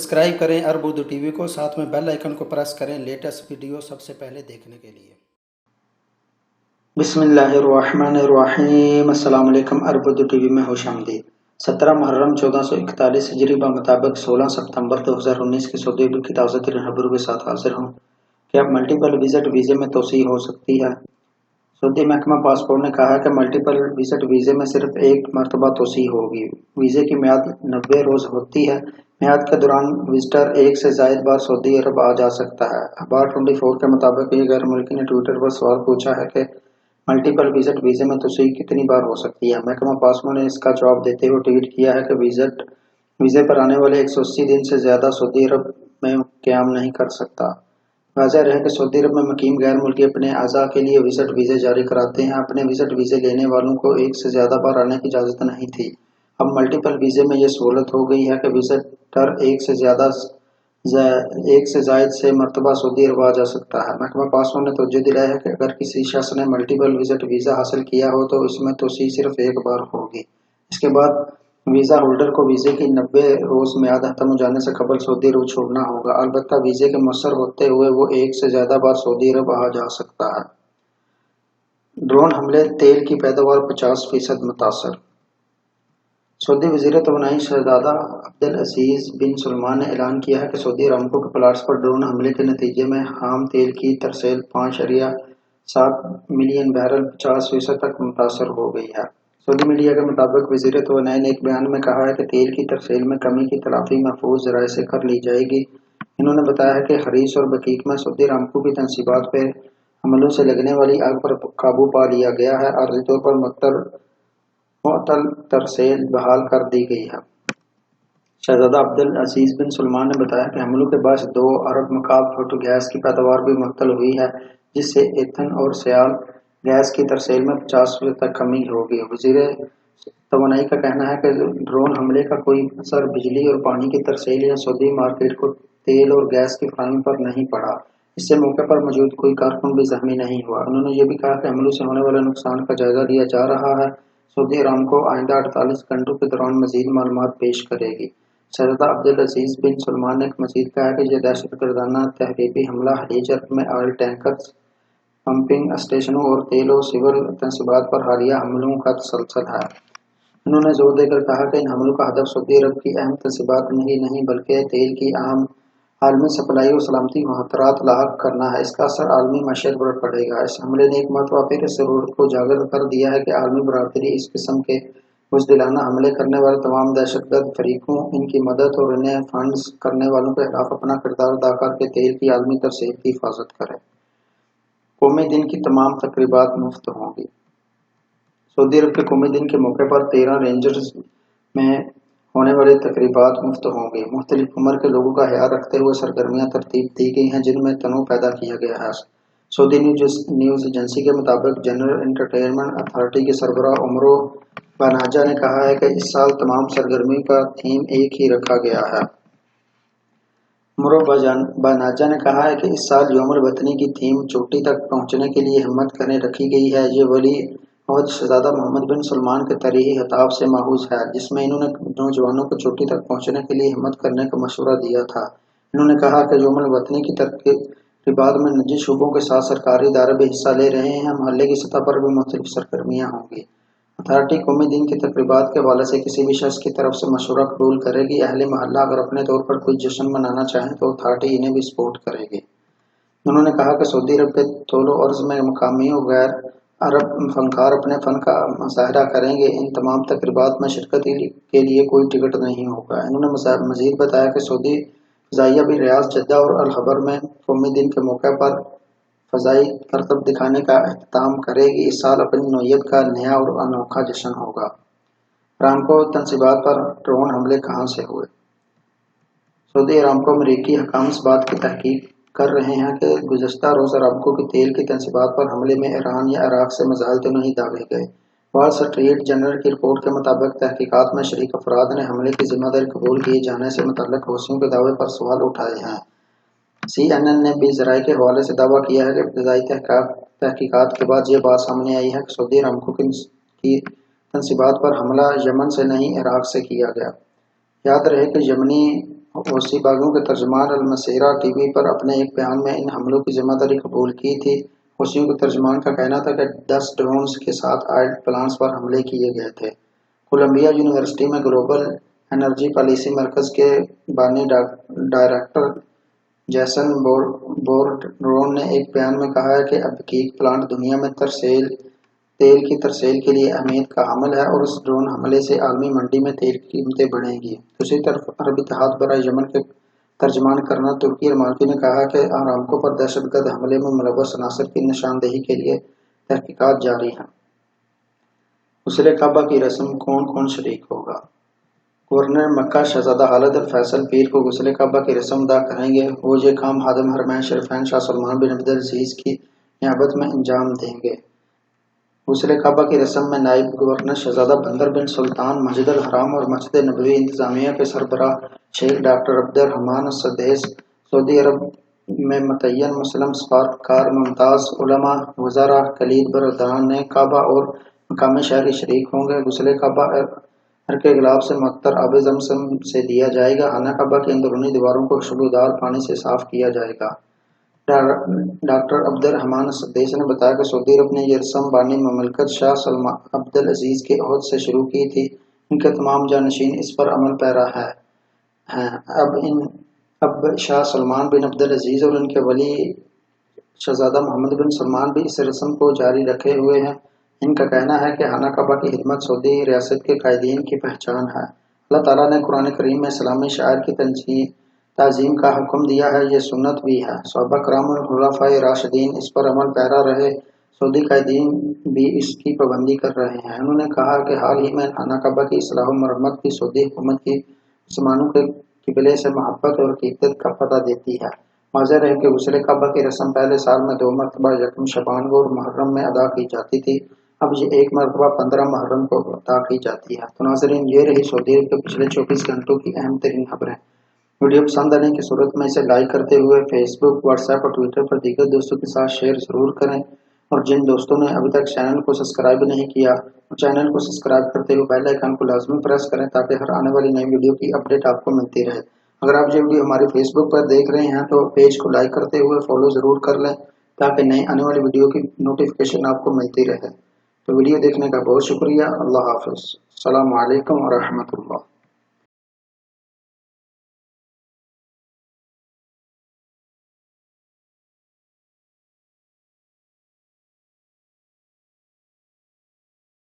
Subscribe करें अरब Urdu TV को, साथ में बेल आइकन को प्रेस करें लेटेस्ट वीडियो सबसे पहले देखने के लिए। बिस्मिल्लाहिर्रहमानिर्रहीम। अस्सलाम वालेकुम। अरब उर्दू टीवी में खुशामदीद। 17 मुहर्रम 1441 हिजरी के मुताबिक 16 सितंबर 2019 की सऊदी अरब की ताज़ा तरीन खबरों के साथ हाजिर हूँ कि अब मल्टीपल विजिट वीज़े में तोसी हो सकती है। सऊदी महकमा पासपोर्ट ने कहा है कि मल्टीपल विजिट वीज़े में सिर्फ एक मरतबा तोसी होगी। वीज़े की मियाद 90 रोज़ होती है। मियाद के दौरान विजिटर एक से ज़ायद बार सऊदी अरब आ जा सकता है। अखबार 24 के मुताबिक एक गैर मुल्की ने ट्विटर पर सवाल पूछा है कि मल्टीपल विजिट वीज़े में तोसी कितनी बार हो सकती है। महकमा पासपोर्ट ने इसका जवाब देते हुए ट्वीट किया है कि वीज़े पर आने वाले 180 दिन से ज़्यादा सऊदी अरब में क़याम नहीं कर सकता। वाज़ेह रहे कि सऊदी अरब में मुकीम गैर मुल्की अपने अज़ा के लिए विजिट वीज़े जारी कराते हैं। अपने विजिट वीज़े लेने वालों को एक से ज़्यादा बार आने की इजाज़त नहीं थी। अब मल्टीपल वीज़े में यह सहूलत हो गई है कि विजिटर एक से ज़ायद से मरतबा सऊदी अरब आ जा सकता है। महकमा पासपोर्ट ने तवज्जो दिलाया है कि अगर किसी शख्स ने मल्टीपल विजिट वीज़ा हासिल किया हो तो इसमें तोसी सिर्फ एक बार होगी। इसके बाद वीज़ा होल्डर को वीज़े की 90 रोज़ मियाद खत्म हो जाने से कबल सऊदी अरब छोड़ना होगा। अलबत्ता वीज़े के मुअस्सर होते हुए वो एक से ज़्यादा बार सऊदी अरब आ जा सकता है। ड्रोन हमले, तेल की पैदावार 50% मुतासर। सऊदी वज़ीर तवानाई शहज़ादा अब्दुल अज़ीज़ बिन सलमान ने ऐलान किया है कि सऊदी अरामको के प्लांट्स पर ड्रोन हमले के नतीजे में खाम तेल की तरसेल 5.7 मिलियन बैरल 50% तक मुतासर हो गई है। सऊदी मीडिया के मुताबिक वज़ीर तवानाई ने एक बयान में कहा है कि तेल की तरसेल में कमी की तलाफी महफूज ज़राए से कर ली जाएगी। इन्होंने बताया है कि हरीस और बकीक में सऊदी अरामको की तनसीबात पर हमलों से लगने वाली आग पर काबू पा लिया गया है। आर्ज़ी तौर पर मुअत्तल तरसेल बहाल कर दी गई है। शहज़ादा अब्दुल अज़ीज़ बिन सलमान ने बताया कि हमलों के बाद 2 अरब मकाब फोटो गैस की पैदावार भी मुअत्तल हुई है, जिससे ईंधन और सियाल गैस की तरसेल में 50% तक कमी होगी। वज़ीर तवानाई का कहना है कि ड्रोन हमले का कोई असर बिजली और पानी की तरसेल या सऊदी मार्केट को तेल और गैस की फराहमी पर नहीं पड़ा। इससे मौके पर मौजूद कोई कारकुन भी ज़ख्मी नहीं हुआ। उन्होंने ये भी कहा कि हमलों से होने वाले नुकसान का जायजा लिया जा रहा है। सऊदी अरामको आइंदा 48 घंटों के दौरान मज़ीद मालूमात पेश करेगी। शहज़ादा अब्दुल अज़ीज़ बिन सलमान ने मज़ीद कहा कि यह दहशतगर्दाना तहरीबी हमला खलीज अरब में ऑयल टैंकर्स, पंपिंग स्टेशनों और तेल और सिविल तनसीबात पर हालिया हमलों का तसलसल है। उन्होंने जोर देकर कहा कि इन हमलों का हदफ सऊदी अरब की अहम तनसीबात नहीं बल्कि तेल की आलमी सप्लाई और सलामती को खतरात लाहक करना है। इसका असर आलमी मईशत पर पड़ेगा। इस हमले ने एक मरतबा फिर इस ज़रूरत को उजागर कर दिया है कि आलमी बरादरी इस किस्म के बुज़दिलाना हमले करने वाले तमाम दहशतगर्द फरीकों, इनकी मदद और इन्हें फंड्स करने वालों के खिलाफ अपना किरदार अदा करके तेल की आलमी तरसेल की हिफाजत करे। कौमी दिन की तमाम तकरीबात मुफ्त होंगी। सऊदी अरब के कौमी दिन के मौके पर 13 रेंजर्स में होने वाली तकरीबात मुफ्त होंगी। मुख्तलिफ उम्र के लोगों का ख्याल रखते हुए सरगर्मियाँ तरतीब दी गई हैं, जिनमें तनों पैदा किया गया है। सऊदी न्यूज़ एजेंसी के मुताबिक जनरल एंटरटेनमेंट अथॉरिटी के सरबराह उमरो बानाजा ने कहा है कि इस साल तमाम सरगर्मियों का थीम एक ही रखा गया है। उमरो बानाजा ने कहा है कि इस साल यौमुल वतनी की थीम चोटी तक पहुँचने के लिए हिम्मत करें रखी गई है। ये वली और शहज़ादा मोहम्मद बिन सलमान के तारीख़ी खिताब से माहूज़ है, जिसमें इन्होंने नौजवानों को चोटी तक पहुँचने के लिए हिम्मत करने का मशवरा दिया था। इन्होंने कहा कि यौमुल वतनी की तकरीबात में निजी शोबों के साथ सरकारी इदारे भी हिस्सा ले रहे हैं। महल्ले की सतह पर भी मुख्तलिफ सरगर्मियाँ होंगी। अथॉरिटी कौमी दिन की तकरीबात के हवाले से किसी भी शख्स की तरफ से मशवरा कबूल करेगी। अहले महल्ला अगर अपने तौर पर कोई जश्न मनाना चाहें तो अथॉरिटी इन्हें भी सपोर्ट करेगी। उन्होंने कहा कि सऊदी अरब के तौलो अर्ज़ में मकामी और गैर अरब फनकार अपने फ़न का मुज़ाहरा करेंगे। इन तमाम तकरीबात में शिरकत के लिए कोई टिकट नहीं होगा। इन्होंने मज़ीद बताया कि सऊदी फ़ज़ाइया भी रियाद, जद्दा और अल खबर में कौमी दिन के मौके पर फ़ज़ाई करतब दिखाने का एहतमाम करेगी। इस साल अपनी नौइयत का नया और अनोखा जश्न होगा। अरामको तनसीबात पर ड्रोन हमले कहाँ से हुए? सऊदी अरामको अमरीकी हकाम इस बात की तहकीक कर रहे हैं कि गुज़श्ता रोज़ अरामको की तेल की तनसीबात पर हमले में ईरान या इराक से मज़ाइल तो नहीं दागे गए। वॉल स्ट्रीट जर्नल की रिपोर्ट के मुताबिक तहकीकात में शरीक अफराद ने हमले की जिम्मेदारी कबूल किए जाने से मुतल्लिक़ हौसियों के दावे पर सवाल उठाए हैं। CNN ने भी ज़राए के हवाले से दावा किया है कि इब्तदाई तहकीकात के बाद ये बात सामने आई है कि सऊदी अरामको की तनसीबात पर हमला यमन से नहीं इराक से किया गया। याद रहे कि यमनी حوثی باغیوں کے ترجمان المسیرہ ٹی وی پر اپنے ایک بیان میں ان حملوں کی ذمہ داری قبول کی تھی۔ حوثیوں کے ترجمان کا کہنا تھا کہ 10 ڈرونز کے ساتھ آئل پلانٹس پر حملے کیے گئے تھے۔ کولمبیا یونیورسٹی میں گلوبل انرجی پالیسی مرکز کے بانی ڈائریکٹر جیسن بورڈرون نے ایک بیان میں کہا ہے کہ ابقیق پلانٹ دنیا میں تیل کی ترسیل کے لیے اہمیت کا حامل ہے اور اس ڈرون حملے سے عالمی منڈی میں تیل کی قیمتیں بڑھیں گی۔ دوسری طرف عرب اتحاد برائے یمن کے ترجمان کرنل ترکی المالکی نے کہا کہ آرامکو پر دہشت گرد حملے میں ملوث عناصر کی نشاندہی کے لیے تحقیقات جاری ہیں۔ غسل کعبہ کی رسم کون کون شریک ہوگا؟ گورنر مکہ شہزادہ خالد الفیصل پیر کو غسل کعبہ کی رسم ادا کریں گے۔ وہ یہ کام خادم حرمین شریفین شاہ سلمان بن عبد العزیز کی نیابت میں انجام دیں گے۔ غسل کعبہ کی رسم میں نائب گورنر شہزادہ بندر بن سلطان، مسجد الحرام اور مسجد نبوی انتظامیہ کے سربراہ شیخ ڈاکٹر عبد الرحمان السدیس، سعودی عرب میں متعین مسلم سفارتکار، ممتاز علماء، وزراء، کلید برادران کعبہ اور مقامی شہری شریک ہوں گے۔ غسل کعبہ عرق گلاب سے معطر آب زمزم سے دیا جائے گا۔ خانہ کعبہ کی اندرونی دیواروں کو خوشبودار پانی سے صاف کیا جائے گا۔ ڈاکٹر عبد الرحمان السدیس نے بتایا کہ سعودی عرب نے یہ رسم بانی مملکت شاہ سلمان عبد العزیز کے عہد سے شروع کی تھی۔ ان کے تمام جانشین اس پر عمل پیرا ہیں۔ اب شاہ سلمان بن عبد العزیز اور ان کے ولی شہزادہ محمد بن سلمان بھی اس رسم کو جاری رکھے ہوئے ہیں۔ ان کا کہنا ہے کہ خانہ کعبہ کی خدمت سعودی ریاست کے قائدین کی پہچان ہے۔ اللہ تعالیٰ نے قرآن کریم میں اسلامی شعائر کی تعظیم کا حکم دیا ہے، یہ سنت بھی ہے۔ صحابہ کرام اور خلفائے راشدین اس پر عمل پیرا رہے، سعودی قائدین بھی اس کی پابندی کر رہے ہیں۔ انہوں نے کہا کہ حال ہی میں خانہ کعبہ کی اصلاح و مرمت کی سعودی حکومت کی مسلمانوں کے قبلے سے محبت اور عقیدت کا پتہ دیتی ہے۔ واضح رہے کہ غسل کعبہ کی رسم پہلے سال میں 2 مرتبہ یکم شعبان کو اور محرم میں ادا کی جاتی تھی، اب یہ 1 مرتبہ 15 محرم کو ادا کی جاتی ہے۔ تو ناظرین، یہ رہی سعودی عرب کے پچھلے 24 گھنٹوں کی اہم ترین خبریں۔ ویڈیو پسند آنے کی صورت میں اسے لائک کرتے ہوئے فیس بک، واٹس ایپ اور ٹویٹر پر دیگر دوستوں کے ساتھ شیئر ضرور کریں، اور جن دوستوں نے ابھی تک چینل کو سبسکرائب نہیں کیا، چینل کو سبسکرائب کرتے ہوئے بیل آئیکن کو لازمی پریس کریں تاکہ ہر آنے والی نئی ویڈیو کی اپڈیٹ آپ کو ملتی رہے۔ اگر آپ یہ ویڈیو ہماری فیس بک پر دیکھ رہے ہیں تو پیج کو لائک کرتے ہوئے فالو ضرور کر لیں تاکہ نئی آنے والی ویڈیو کی نوٹیفیکیشن آپ کو ملتی رہے۔ تو ویڈیو دیکھنے کا بہت شکریہ۔ اللہ حافظ۔ السلام علیکم ورحمۃ اللہ۔